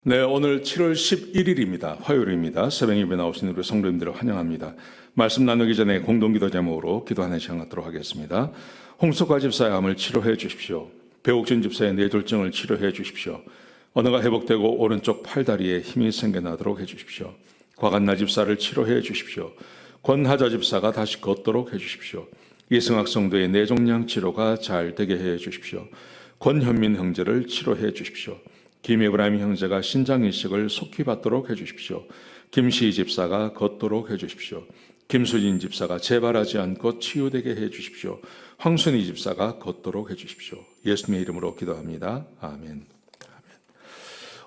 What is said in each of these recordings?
네, 오늘 7월 11일입니다. 화요일입니다. 새벽 예배 나오신 우리 성도님들을 환영합니다. 말씀 나누기 전에 공동기도 제목으로 기도하는 시간 갖도록 하겠습니다. 홍석화 집사의 암을 치료해 주십시오. 배옥진 집사의 뇌졸중을 치료해 주십시오. 언어가 회복되고 오른쪽 팔다리에 힘이 생겨나도록 해 주십시오. 곽한나 집사를 치료해 주십시오. 권하자 집사가 다시 걷도록 해 주십시오. 이승학 성도의 뇌종양 치료가 잘 되게 해 주십시오. 권현민 형제를 치료해 주십시오. 김에브라임 형제가 신장 이식을 속히 받도록 해주십시오. 김시희 집사가 걷도록 해주십시오. 김수진 집사가 재발하지 않고 치유되게 해주십시오. 황순희 집사가 걷도록 해주십시오. 예수님의 이름으로 기도합니다. 아멘.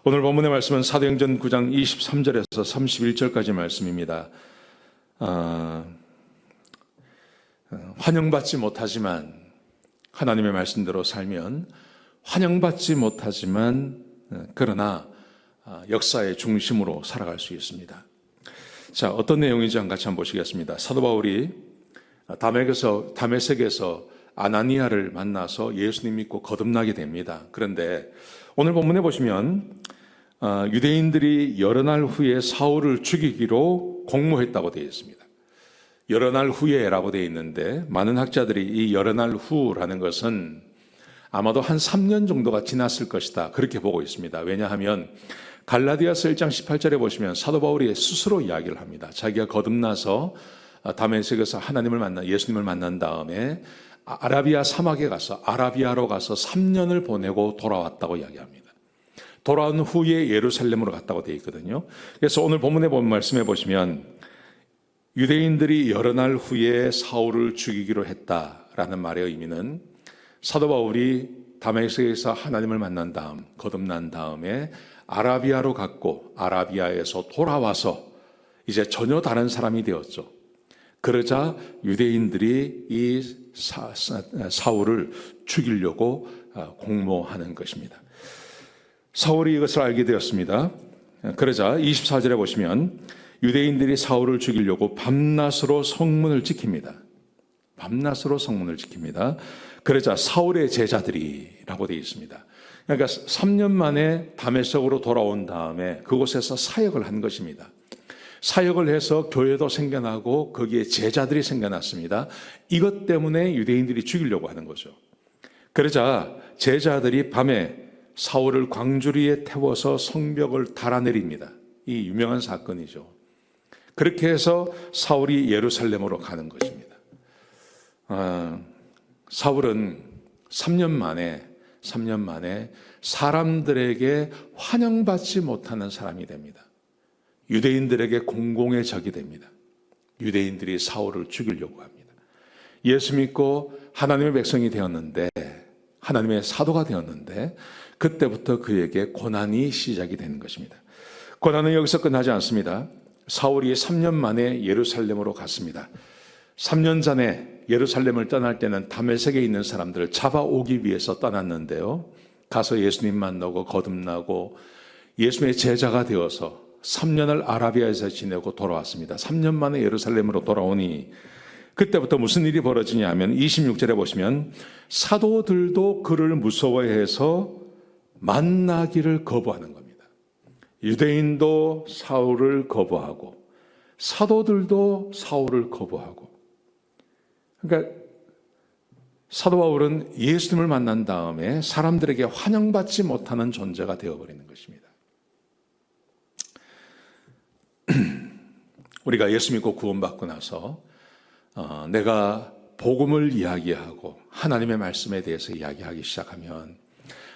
오늘 본문의 말씀은 사도행전 9장 23절에서 31절까지 말씀입니다. 환영받지 못하지만 하나님의 말씀대로 살면 환영받지 못하지만 그러나 역사의 중심으로 살아갈 수 있습니다. 자, 어떤 내용인지 같이 한번 보시겠습니다. 사도 바울이 다메섹에서 아나니아를 만나서 예수님 믿고 거듭나게 됩니다. 그런데 오늘 본문에 보시면 유대인들이 여러 날 후에 사울을 죽이기로 공모했다고 되어 있습니다. 여러 날 후에라고 되어 있는데 많은 학자들이 이 여러 날 후라는 것은 아마도 한 3년 정도가 지났을 것이다, 그렇게 보고 있습니다. 왜냐하면 갈라디아서 1장 18절에 보시면 사도 바울이 스스로 이야기를 합니다. 자기가 거듭나서 다메섹에서 예수님을 만난 다음에 아라비아 사막에 가서 아라비아로 가서 3년을 보내고 돌아왔다고 이야기합니다. 돌아온 후에 예루살렘으로 갔다고 되어 있거든요. 그래서 오늘 본문에 본 말씀해 보시면 유대인들이 여러 날 후에 사울을 죽이기로 했다라는 말의 의미는 사도 바울이 다메섹에서 하나님을 만난 다음, 거듭난 다음에 아라비아로 갔고 아라비아에서 돌아와서 이제 전혀 다른 사람이 되었죠. 그러자 유대인들이 이 사울을 죽이려고 공모하는 것입니다. 사울이 이것을 알게 되었습니다. 그러자 24절에 보시면 유대인들이 사울을 죽이려고 밤낮으로 성문을 지킵니다. 밤낮으로 성문을 지킵니다. 그러자 사울의 제자들이라고 되어 있습니다. 그러니까 3년 만에 다메섹으로 돌아온 다음에 그곳에서 사역을 한 것입니다. 사역을 해서 교회도 생겨나고 거기에 제자들이 생겨났습니다. 이것 때문에 유대인들이 죽이려고 하는 거죠. 그러자 제자들이 밤에 사울을 광주리에 태워서 성벽을 달아내립니다. 이 유명한 사건이죠. 그렇게 해서 사울이 예루살렘으로 가는 것입니다. 사울은 3년 만에 사람들에게 환영받지 못하는 사람이 됩니다. 유대인들에게 공공의 적이 됩니다. 유대인들이 사울을 죽이려고 합니다. 예수 믿고 하나님의 백성이 되었는데, 하나님의 사도가 되었는데 그때부터 그에게 고난이 시작이 되는 것입니다. 고난은 여기서 끝나지 않습니다. 사울이 3년 만에 예루살렘으로 갔습니다. 3년 전에 예루살렘을 떠날 때는 다메섹에 있는 사람들을 잡아오기 위해서 떠났는데요. 가서 예수님 만나고 거듭나고 예수님의 제자가 되어서 3년을 아라비아에서 지내고 돌아왔습니다. 3년 만에 예루살렘으로 돌아오니 그때부터 무슨 일이 벌어지냐면 26절에 보시면 사도들도 그를 무서워해서 만나기를 거부하는 겁니다. 유대인도 사울을 거부하고 사도들도 사울을 거부하고, 그러니까 사도 바울은 예수님을 만난 다음에 사람들에게 환영받지 못하는 존재가 되어버리는 것입니다. 우리가 예수 믿고 구원받고 나서 내가 복음을 이야기하고 하나님의 말씀에 대해서 이야기하기 시작하면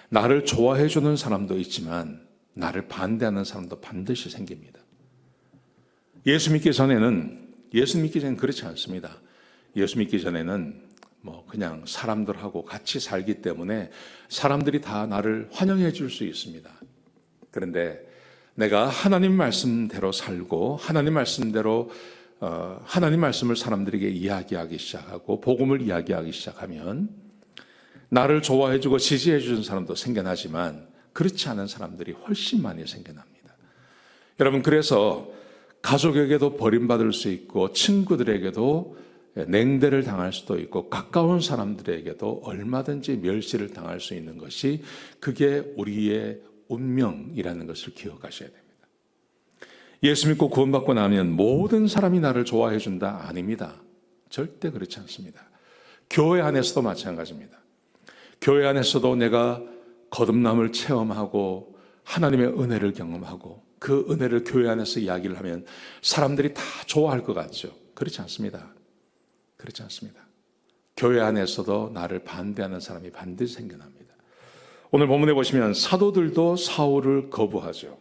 나를 좋아해 주는 사람도 있지만 나를 반대하는 사람도 반드시 생깁니다. 예수 믿기 전에는 그렇지 않습니다. 예수 믿기 전에는 그냥 사람들하고 같이 살기 때문에 사람들이 다 나를 환영해 줄 수 있습니다. 그런데 내가 하나님 말씀대로 살고 하나님 말씀대로 하나님 말씀을 사람들에게 이야기하기 시작하고 복음을 이야기하기 시작하면 나를 좋아해 주고 지지해 주는 사람도 생겨나지만 그렇지 않은 사람들이 훨씬 많이 생겨납니다. 여러분, 그래서 가족에게도 버림받을 수 있고 친구들에게도 냉대를 당할 수도 있고 가까운 사람들에게도 얼마든지 멸시를 당할 수 있는 것이 그게 우리의 운명이라는 것을 기억하셔야 됩니다. 예수 믿고 구원받고 나면 모든 사람이 나를 좋아해 준다? 아닙니다. 절대 그렇지 않습니다. 교회 안에서도 마찬가지입니다. 교회 안에서도 내가 거듭남을 체험하고 하나님의 은혜를 경험하고 그 은혜를 교회 안에서 이야기를 하면 사람들이 다 좋아할 것 같죠? 그렇지 않습니다. 그렇지 않습니다. 교회 안에서도 나를 반대하는 사람이 반드시 생겨납니다. 오늘 본문에 보시면 사도들도 사울을 거부하죠.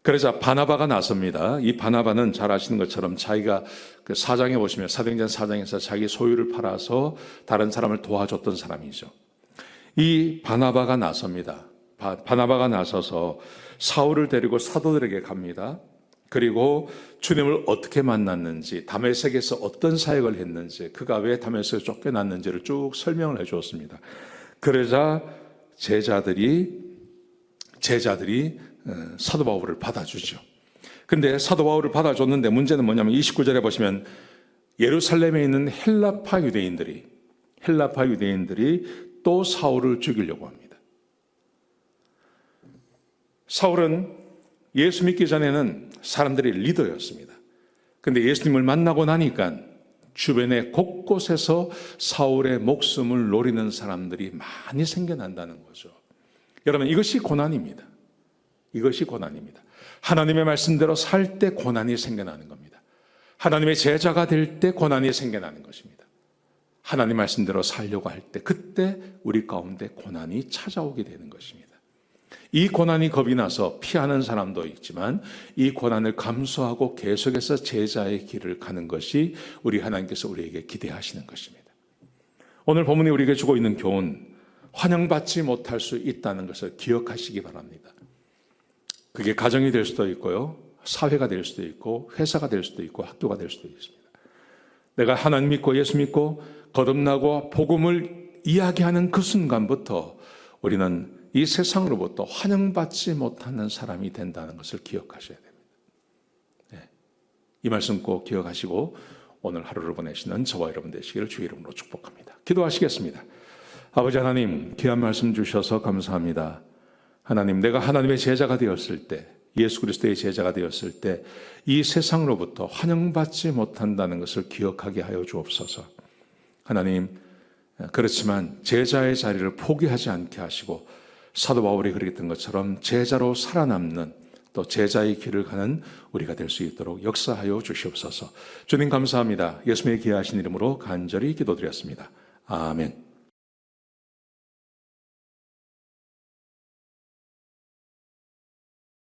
그러자 바나바가 나섭니다. 이 바나바는 잘 아시는 것처럼 자기가 그 사장에 보시면 사도행전 4장에서 자기 소유를 팔아서 다른 사람을 도와줬던 사람이죠. 이 바나바가 나섭니다. 바나바가 나서서 사울을 데리고 사도들에게 갑니다. 그리고 주님을 어떻게 만났는지, 다메섹에서 어떤 사역을 했는지, 그가 왜 다메섹에서 쫓겨났는지를 쭉 설명을 해 주었습니다. 그러자 제자들이 사도 바울을 받아주죠. 근데 사도 바울을 받아줬는데 문제는 뭐냐면 29절에 보시면 예루살렘에 있는 헬라파 유대인들이 또 사울을 죽이려고 합니다. 사울은 예수 믿기 전에는 사람들의 리더였습니다. 근데 예수님을 만나고 나니까 주변에 곳곳에서 사울의 목숨을 노리는 사람들이 많이 생겨난다는 거죠. 여러분, 이것이 고난입니다. 이것이 고난입니다. 하나님의 말씀대로 살 때 고난이 생겨나는 겁니다. 하나님의 제자가 될 때 고난이 생겨나는 것입니다. 하나님 말씀대로 살려고 할 때 그때 우리 가운데 고난이 찾아오게 되는 것입니다. 이 고난이 겁이 나서 피하는 사람도 있지만 이 고난을 감수하고 계속해서 제자의 길을 가는 것이 우리 하나님께서 우리에게 기대하시는 것입니다. 오늘 본문이 우리에게 주고 있는 교훈, 환영받지 못할 수 있다는 것을 기억하시기 바랍니다. 그게 가정이 될 수도 있고요, 사회가 될 수도 있고, 회사가 될 수도 있고, 학교가 될 수도 있습니다. 내가 하나님 믿고 예수 믿고 거듭나고 복음을 이야기하는 그 순간부터 우리는 이 세상으로부터 환영받지 못하는 사람이 된다는 것을 기억하셔야 됩니다. 네. 이 말씀 꼭 기억하시고 오늘 하루를 보내시는 저와 여러분 되시기를 주의 이름으로 축복합니다. 기도하시겠습니다. 아버지 하나님, 귀한 말씀 주셔서 감사합니다. 하나님, 내가 하나님의 제자가 되었을 때, 예수 그리스도의 제자가 되었을 때 이 세상으로부터 환영받지 못한다는 것을 기억하게 하여 주옵소서. 하나님, 그렇지만 제자의 자리를 포기하지 않게 하시고 사도 바울이 그랬던 것처럼 제자로 살아남는, 또 제자의 길을 가는 우리가 될 수 있도록 역사하여 주시옵소서. 주님 감사합니다. 예수님의 귀하신 이름으로 간절히 기도드렸습니다. 아멘.